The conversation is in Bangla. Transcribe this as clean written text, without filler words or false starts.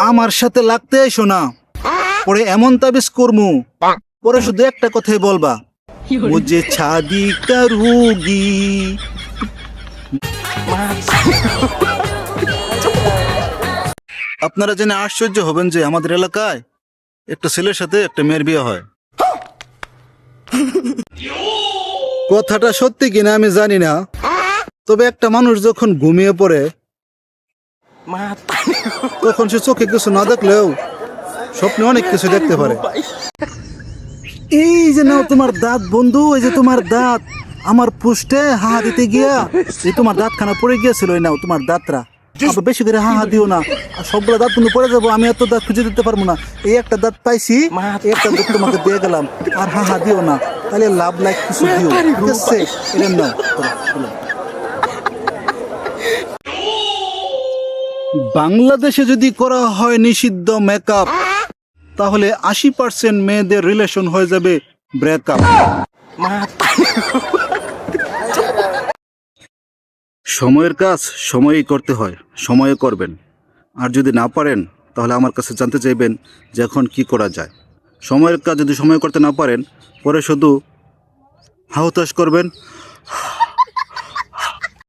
আমার সাথে লাগতে এসো না, পরে এমন তাবিজ করমু, পরে শুধু একটা কথাই বলবা, মুঝে শাদি করুগি। আপনারা জেনে আশ্চর্য হবেন যে আমাদের এলাকায় একটা ছেলের সাথে একটা মেয়ের বিয়ে হয়। কথাটা সত্যি কিনা আমি জানি না, তবে একটা মানুষ যখন ঘুমিয়ে পড়ে তখন সে চোখে কিছু না দেখলেও স্বপ্নে অনেক কিছু দেখতে পারে। এই যে নাও তোমার দাঁত বন্ধু, এই যে তোমার দাঁত আমার পুষ্টে হাহা দিতে গিয়া এই তোমার দাঁতখানা পড়ে গিয়েছিল, এই নাও তোমার দাঁতরা। আবার বেশি করে হাহা দিও না, আর সবগুলো দাঁত কিন্তু পড়ে যাবো, আমি এত দাঁত খুঁজে দিতে পারবো না। এই একটা দাঁত পাইছি, এই একটা দাঁত তোমাকে দিয়ে গেলাম, আর হাহা দিও না, তাহলে লাভ লাইক কিছু দিও, ঠিক আছে? এটা নাও। বাংলাদেশে যদি করা হয় নিষিদ্ধ মেকআপ, তাহলে 80% মেয়েদের রিলেশন হয়ে যাবে ব্রেকআপ। সময়ের কাজ সময়ই করতে হয়, সময়ে করবেন। আর যদি না পারেন তাহলে আমার কাছে জানতে চাইবেন যে এখন কি করা যায়। সময়ের কাজ যদি সময় করতে না পারেন, পরে শুধু হাহুতাশ করবেন,